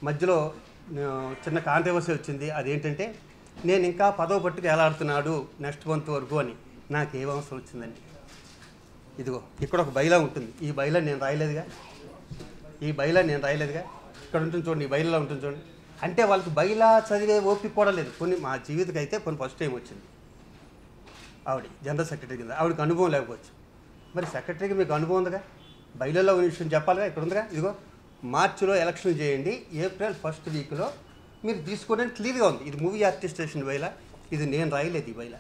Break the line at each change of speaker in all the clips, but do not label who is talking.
మధ్యలో చిన్న కాంట్రవర్సీ వచ్చింది. అదేంటంటే నేను ఇంకా పదవ పట్టుకు ఎలాడుతున్నాడు నెక్స్ట్ మంత్ వరకు అని. నాకు ఏం అవసరం వచ్చిందండి? ఇదిగో ఇక్కడ ఒక బైలా ఉంటుంది. ఈ బైలా నేను రాయలేదుగా. ఇక్కడ ఉంటుంది చూడండి, ఈ బైలాలో ఉంటుంది చూడండి. అంటే వాళ్ళకి బైలా చదివే ఓపిక కూడా లేదు. కొన్ని మా జీవితకి అయితే కొన్ని ఫస్ట్ టైం వచ్చింది. ఆవిడ జనరల్ సెక్రటరీ కింద, ఆవిడకి అనుభవం లేకపోవచ్చు. మరి సెక్రటరీకి మీకు అనుభవం ఉందిగా, బైలాలో ఉన్న విషయం చెప్పాలిగా. ఇక్కడ ఉందిగా, ఇదిగో మార్చిలో ఎలక్షన్ చేయండి, ఏప్రిల్ ఫస్ట్ వీక్లో మీరు తీసుకోవడానికి క్లియర్గా ఉంది. ఇది మూవీ ఆర్టిస్ట్ స్టేషన్ బైలా, ఇది నేను రాయలేదు ఈ బైలా.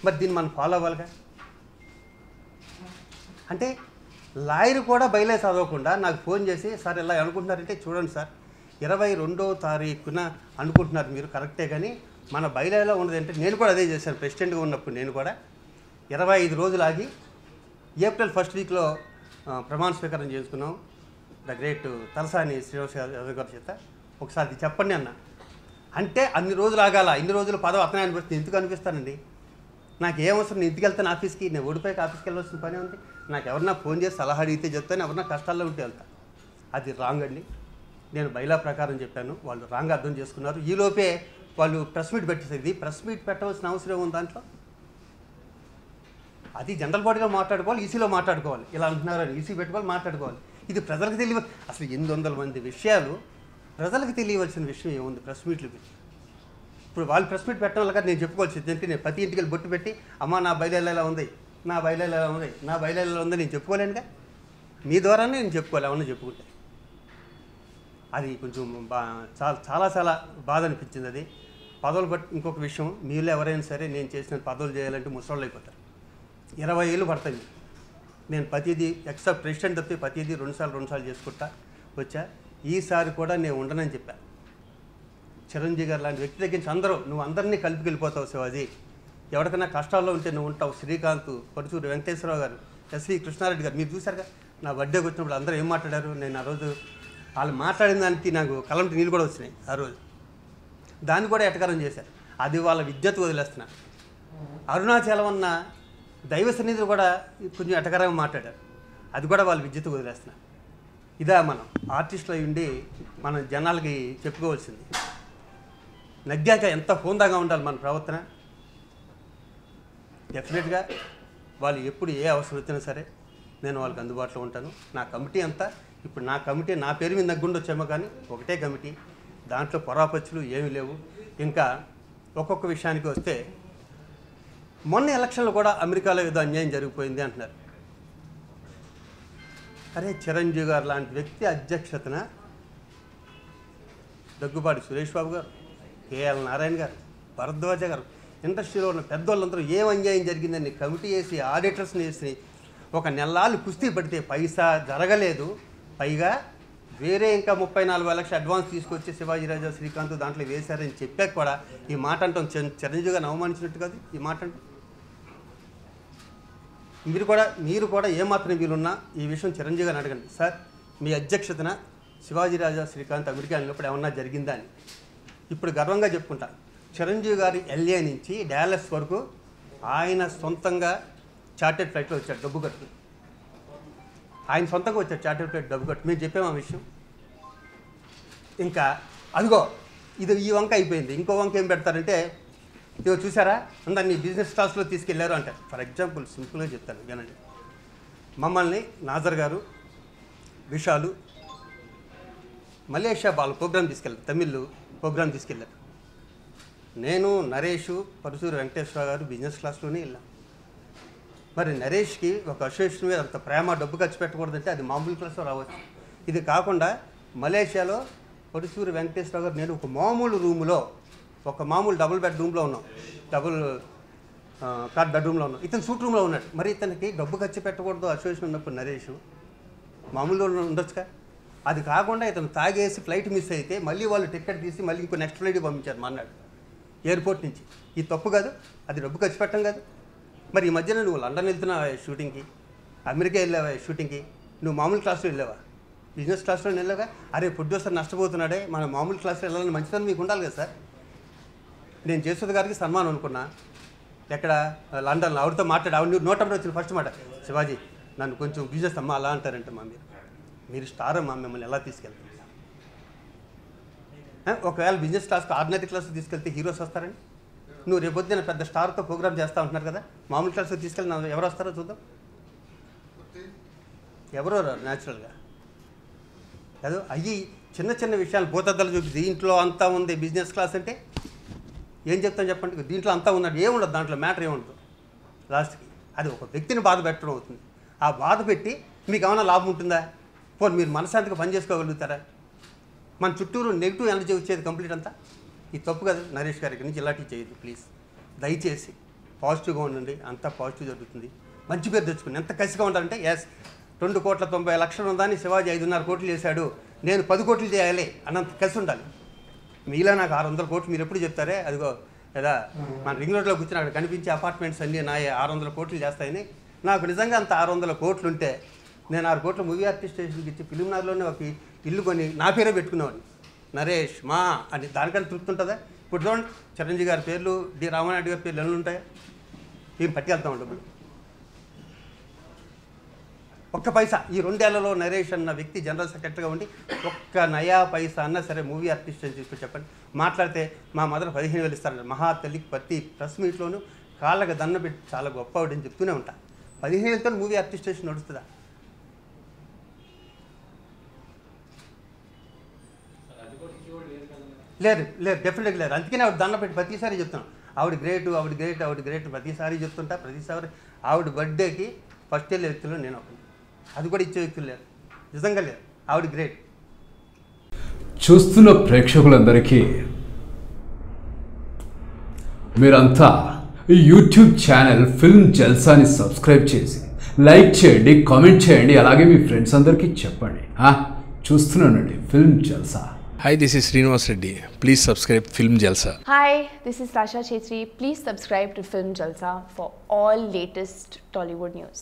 మరి దీన్ని మనం ఫాలో అవ్వాలిగా. అంటే లాయర్ కూడా బైలా చదవకుండా నాకు ఫోన్ చేసి, సార్ ఇలా అనుకుంటున్నారంటే చూడండి సార్ 22వ తారీఖున అనుకుంటున్నారు మీరు, కరెక్టే, కానీ మన బైలాలో ఉన్నది అంటే నేను కూడా అదే చేశాను. ప్రెసిడెంట్గా ఉన్నప్పుడు నేను కూడా 25 రోజులు ఆగి ఏప్రిల్ ఫస్ట్ వీక్లో ప్రమాణ స్వీకారం చేసుకున్నాం ద గ్రేట్ తలసాని శ్రీనివాస్ యాదవ్ గారి చేత. ఒకసారి అది చెప్పండి అన్న. అంటే అన్ని రోజులు ఆగాల, ఇన్ని రోజులు పదవి అతనే అనిపిస్తుంది. ఎందుకు అనిపిస్తానండి? నాకు ఏమవసరం? నేను ఇంటికి వెళ్తాను ఆఫీస్కి, నేను ఓడిపోయాక ఆఫీస్కి వెళ్ళవలసిన పని ఉంది. నాకు ఎవరన్నా ఫోన్ చేసి సలహా అడిగితే చెప్తాను, ఎవరన్నా కష్టాల్లో ఉంటే వెళ్తా. అది రాంగ్ అండి. నేను బైలా ప్రకారం చెప్పాను, వాళ్ళు రాంగ్ అర్థం చేసుకున్నారు. ఈలోపే వాళ్ళు ప్రెస్ మీట్ పెట్టేసేది. ప్రెస్ మీట్ పెట్టవలసిన అవసరం ఉంది దాంట్లో? అది జనరల్ బాడీలో మాట్లాడుకోవాలి, ఈసీలో మాట్లాడుకోవాలి. ఇలా అంటున్నారని ఈసీ పెట్టుకోవాలి, మాట్లాడుకోవాలి. ఇది ప్రజలకు తెలియ, అసలు 800 మంది విషయాలు ప్రజలకు తెలియవలసిన విషయం ఏముంది ప్రెస్ మీట్లకి? ఇప్పుడు వాళ్ళు ప్రెస్ మీట్ పెట్టడం వల్ల నేను చెప్పుకోవాల్సింది ఏంటి? నేను ప్రతి ఇంటికి బొట్టు పెట్టి, అమ్మ నా బైలాలో ఎలా ఉంది, నా బైలాలో ఎలా ఉంది, నా బైలాలో ఎలా ఉంది నేను చెప్పుకోలేనుగా. మీ ద్వారానే నేను చెప్పుకోవాలి, ఏమన్నా చెప్పుకుంటే. అది కొంచెం చాలా చాలా బాధ అనిపించింది. అది పదవులు బట్టి ఇంకొక విషయం, మీలో ఎవరైనా సరే నేను చేసిన పదవులు చేయాలంటే ముసలోళ్ళు అయిపోతారు. 20 ఏళ్ళు పడతాయి. నేను ప్రతిదీ ఎక్స్ట్రా ప్రెసిడెంట్ తప్పి ప్రతిదీ 2 సార్లు చేసుకుంటా వచ్చా. ఈసారి కూడా నేను ఉండనని చెప్పాను. చిరంజీవి గారు లాంటి వ్యక్తి దగ్గర నుంచి నువ్వు అందరినీ కలిపి వెళ్ళిపోతావు శివాజీ. ఎవరికైనా కష్టాల్లో ఉంటే నువ్వు ఉంటావు. శ్రీకాంత్, పరుచూరి వెంకటేశ్వరరావు గారు, ఎస్వి కృష్ణారెడ్డి గారు, మీరు చూసారుగా నా బర్త్డేకి వచ్చినప్పుడు అందరూ ఏం మాట్లాడారు. నేను ఆ రోజు వాళ్ళు మాట్లాడిన దానికి నాకు కలంటి నీళ్ళు కూడా వచ్చినాయి ఆ రోజు. దాన్ని కూడా ఎటకారం చేశారు. అది వాళ్ళ విద్యత్ వదిలేస్తున్నారు. అరుణాచలం అన్న దైవ సన్నిధులు కూడా కొంచెం ఎటకారంగా మాట్లాడారు. అది కూడా వాళ్ళ విద్యత్ వదిలేస్తున్నారు. ఇదా మనం ఆర్టిస్టులు అయి ఉండి మనం జనాలకి చెప్పుకోవాల్సింది. నగ్గాక ఎంత హోందాగా ఉండాలి మన ప్రవర్తన. డెఫినెట్గా వాళ్ళు ఎప్పుడు ఏ అవసరం వచ్చినా సరే నేను వాళ్ళకి అందుబాటులో ఉంటాను. నా కమిటీ అంతా ఇప్పుడు నా కమిటీ నా పేరు మీద నగ్గుండొచ్చేమో, కానీ ఒకటే కమిటీ, దాంట్లో పొరాపచ్చులు ఏమీ లేవు. ఇంకా ఒక్కొక్క విషయానికి వస్తే, మొన్న ఎలక్షన్లో కూడా అమెరికాలో ఏదో అన్యాయం జరిగిపోయింది అంటున్నారు. అరే చిరంజీవి గారు లాంటి వ్యక్తి అధ్యక్షతన దగ్గుబాటి సురేష్ బాబు గారు, కేఎల్ నారాయణ గారు, భరద్వాజ గారు, ఇండస్ట్రీలో ఉన్న పెద్దోళ్ళందరూ ఏం అన్యాయం జరిగిందని కమిటీ వేసి ఆడిటర్స్ని వేసి ఒక నెలలు కుస్తీ పడితే పైసా జరగలేదు. పైగా వేరే ఇంకా 34 లక్షలు అడ్వాన్స్ తీసుకొచ్చి శివాజీరాజా, శ్రీకాంత్ దాంట్లో వేశారని చెప్పాక కూడా ఈ మాట అంటాం చిరంజీవి గారిని అవమానించినట్టు కాదు ఈ మాట అంటాం. మీరు కూడా ఏమాత్రం వీలున్నా ఈ విషయం చిరంజీవి గారిని అడగండి. సార్ మీ అధ్యక్షతన శివాజీరాజా, శ్రీకాంత్ అమెరికా వెళ్ళినప్పుడు ఏమన్నా జరిగిందా అని. ఇప్పుడు గర్వంగా చెప్పుకుంటా, చిరంజీవి గారి ఎల్ఏ నుంచి డాలస్ వరకు ఆయన సొంతంగా చార్టెడ్ ఫ్లైట్లో వచ్చాడు డబ్బు కట్టు. ఆయన సొంతంగా వచ్చాడు చార్టెడ్ ఫ్లైట్ డబ్బు కట్టు. మేము చెప్పాము ఆ విషయం. ఇంకా అదిగో ఇది ఈ వంక అయిపోయింది. ఇంకో వంక ఏం పెడతారంటే, ఇదిగో చూసారా అందరినీ బిజినెస్ క్లాస్లో తీసుకెళ్లారు అంటారు. ఫర్ ఎగ్జాంపుల్ సింపుల్గా చెప్తాను వినండి. మమ్మల్ని నాజర్ గారు, విశాలు మలేషియా వాళ్ళ ప్రోగ్రామ్ తీసుకెళ్ళారు, తమిళ్ ప్రోగ్రామ్ తీసుకెళ్ళారు. నేను, నరేష్, పరుచూరి వెంకటేశ్వర గారు బిజినెస్ క్లాస్లోనే వెళ్ళాం. మరి నరేష్కి ఒక అసోసియేషన్ మీద అంత ప్రేమ, డబ్బు ఖర్చు పెట్టకూడదంటే అది మామూలు క్లాస్లో రావచ్చు. ఇది కాకుండా మలేషియాలో పరుచూరి వెంకటేశ్వర గారు, నేను ఒక మామూలు రూములో, ఒక మామూలు డబుల్ బెడ్ రూమ్లో ఉన్నాం, డబుల్ కార్ బెడ్రూమ్లో ఉన్నాం. ఇతను సూట్ రూమ్లో ఉన్నాడు. మరి ఇతనికి డబ్బు ఖర్చు పెట్టకూడదు అసోసియేషన్ ఉన్నప్పుడు నరేష్ మామూలుగా ఉండొచ్చుగా. అది కాకుండా ఇతను తాగేసి ఫ్లైట్ మిస్ అయితే మళ్ళీ వాళ్ళు టికెట్ తీసి మళ్ళీ ఇంకో నెక్స్ట్ ఫ్లైట్కి పంపించారు మన్నాడు ఎయిర్పోర్ట్ నుంచి. ఇది తప్పు కాదు, అది డబ్బు ఖర్చు పెట్టడం కాదు. మరి ఈ మధ్యన నువ్వు లండన్ వెళ్తున్నావా షూటింగ్కి, అమెరికా వెళ్ళావా షూటింగ్కి, నువ్వు మామూలు క్లాస్లో వెళ్ళావా, బిజినెస్ క్లాస్లో వెళ్ళావా? అరే ప్రొడ్యూసర్ నష్టపోతున్నాడే, మన మామూలు క్లాస్లో వెళ్ళాలని మంచిదని మీకు ఉండాలి కదా సార్. నేను జయసుధ గారికి సన్మానం అనుకున్నా ఎక్కడ లండన్లో, ఆవిడతో మాట్లాడి ఆవిడ నోటంలో వచ్చిన ఫస్ట్ మాట, శివాజీ నన్ను కొంచెం బిజినెస్ అమ్మ అలా అంటారంటే మా మీరు మీరు స్టార్ అమ్మా, మిమ్మల్ని ఎలా తీసుకెళ్తారు? ఒకవేళ బిజినెస్ క్లాస్కి ఆర్డినరీ క్లాస్కి తీసుకెళ్తే హీరోస్ వస్తారండి? నువ్వు రేపొద్దున పెద్ద స్టార్తో ప్రోగ్రామ్ చేస్తూ ఉంటున్నారు కదా, మామూలు క్లాస్కి తీసుకెళ్ళి ఎవరు వస్తారో చూద్దాం. ఎవరో రారు న్యాచురల్గా. అదో అయ్యి చిన్న చిన్న విషయాలు భూతద్దలు చూపి దీంట్లో అంతా ఉంది బిజినెస్ క్లాస్ అంటే ఏం చెప్తాను చెప్పండి. దీంట్లో అంతా ఉన్నట్టు ఏముండదు, దాంట్లో మ్యాటర్ ఏముండదు. లాస్ట్కి అది ఒక వ్యక్తిని బాధ పెట్టడం అవుతుంది. ఆ బాధ పెట్టి మీకు ఏమైనా లాభం ఉంటుందా? పోనీ మీరు మనశాంతిగా పని చేసుకోగలుగుతారా? మన చుట్టూరు నెగిటివ్ ఎనర్జీ వచ్చేది కంప్లీట్ అంతా. ఇది తప్పు కదా నరేష్ గారి నుంచి ఇలాంటివి చేయదు ప్లీజ్. దయచేసి పాజిటివ్గా ఉండండి, అంతా పాజిటివ్ జరుగుతుంది. మంచి పేరు తెచ్చుకుని ఎంత కసిగా ఉంటారంటే, ఎస్ 2,90,00,000 ఉందని శివాజీ 5.5 కోట్లు చేశాడు, నేను 10 కోట్లు చేయాలి అన్నంత కసి ఉండాలి. మీలా నాకు 600 కోట్లు మీరు ఎప్పుడు చెప్తారే, అదిగో కదా మన రింగ్ రోడ్లో కూర్చొని అక్కడ కనిపించే అపార్ట్మెంట్స్ అన్నీ నా 600 కోట్లు చేస్తాయని. నాకు నిజంగా అంత 600 కోట్లు ఉంటే నేను 6 కోట్ల మూవీ ఆర్టిస్ట్ స్టేషన్కి ఇచ్చి ఫిలింనగర్లోనే ఒక ఇల్లు కొని నా పేరే పెట్టుకునేవాడిని, నరేష్ మా అని. దానికన్నా తృప్తి ఉంటుందా? ఇప్పుడు చూడండి, చిరంజీవి గారి పేర్లు, డి రామానాయుడు గారి పేర్లు ఎన్ని ఉంటాయా? ఏం పట్టుకెళ్తాం డబ్బులు? ఒక్క పైసా ఈ 2 ఏళ్లలో నరేష్ అన్న వ్యక్తి జనరల్ సెక్రటరీగా ఉండి ఒక్క నయా పైసా అన్నా సరే మూవీ ఆర్టిస్ట్ అని చెప్పి చెప్పండి. మాట్లాడితే మా మదర్ 15,000 ఇస్తారండి. మహా తల్లికి ప్రతి ప్రెస్ మీట్లోనూ కాళ్ళకి దండ పెట్టి చాలా గొప్పవాడని చెప్తూనే ఉంటా. 15,000తో మూవీ ఆర్టిస్ట్ స్టేషన్ నడుస్తుందా? లేదు లేదు, డెఫినెట్గా లేదు. అందుకనే ఆవిడ దండ పెట్టి ప్రతిసారి చెప్తాను, ఆవిడ గ్రేటు, ఆవిడ గ్రేట్, ఆవిడ గ్రేట్ ప్రతిసారి చెప్తుంటా. ప్రతిసారి ఆవిడ బర్త్డేకి ఫస్ట్ వెళ్ళే వ్యక్తులు నేను ఒకటి, అది కూడా ఇచ్చే వ్యక్తులు లేరు, నిజంగా లేరు. ఆవిడ గ్రేట్.
చూస్తున్న ప్రేక్షకులందరికీ మీరంతా ఈ యూట్యూబ్ ఛానల్ ఫిల్మ్ జల్సాని సబ్స్క్రైబ్ చేసి లైక్ చేయండి, కామెంట్ చేయండి, అలాగే మీ ఫ్రెండ్స్ అందరికీ చెప్పండి. చూస్తున్నానండి film Jalsa.
Hi, this is Srinivas Reddy. Please subscribe Film Jalsa.
Hi, this is Sasha Chetri. Please subscribe to Film Jalsa for all latest Tollywood news.